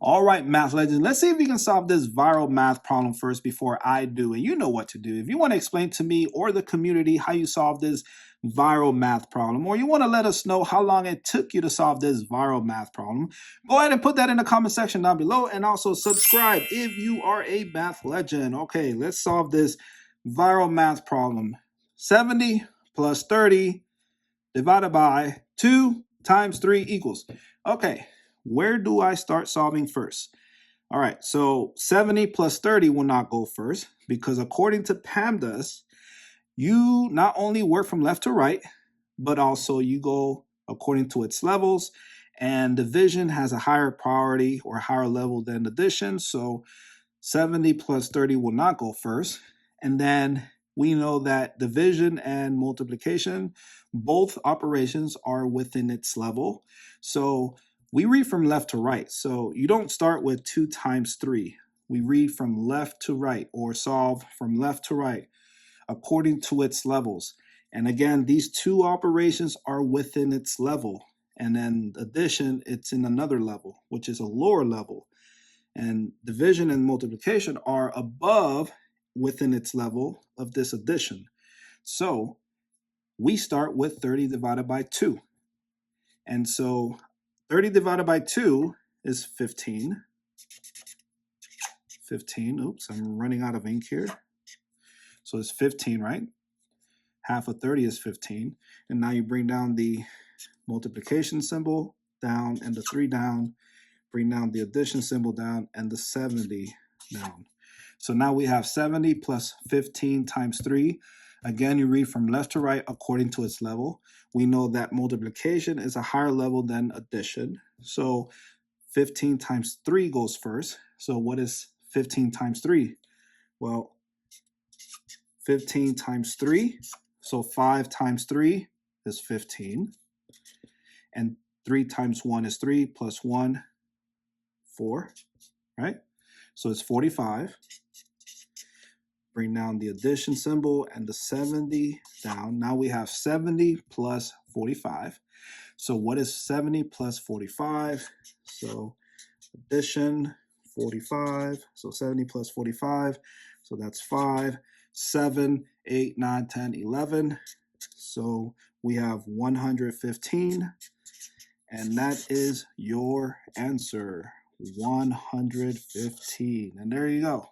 All right, math legends, let's see if we can solve this viral math problem first before I do. And you know what to do. If you want to explain to me or the community how you solve this viral math problem, or you want to let us know how long it took you to solve this viral math problem, go ahead and put that in the comment section down below, and also subscribe if you are a math legend. Okay, let's solve this viral math problem. 70 plus 30 divided by 2 times 3 equals. Okay, where do I start solving first? All right, so 70 plus 30 will not go first because according to PEMDAS, you not only work from left to right, but also you go according to its levels, and division has a higher priority or higher level than addition. So 70 plus 30 will not go first. And then we know that division and multiplication, both operations are within its level. So we read from left to right. So you don't start with 2 times 3. We read from left to right, or solve from left to right according to its levels. And again, these two operations are within its level. And then addition, it's in another level, which is a lower level. And division and multiplication are above within its level of this addition. So we start with 30 divided by 2. And so 30 divided by 2 is 15. 15, oops, I'm running out of ink here. So it's 15, right? Half of 30 is 15. And now you bring down the multiplication symbol down and the 3 down. Bring down the addition symbol down and the 70 down. So now we have 70 plus 15 times 3. Again, you read from left to right according to its level. We know that multiplication is a higher level than addition. So 15 times 3 goes first. So what is 15 times 3? Well, 15 times 3. So 5 times 3 is 15. And 3 times 1 is 3 plus 1, 4, right? So it's 45. Bring down the addition symbol and the 70 down. Now we have 70 plus 45. So what is 70 plus 45? So addition, 45. So 70 plus 45. So that's 5, 7, 8, 9, 10, 11. So we have 115. And that is your answer, 115. And there you go.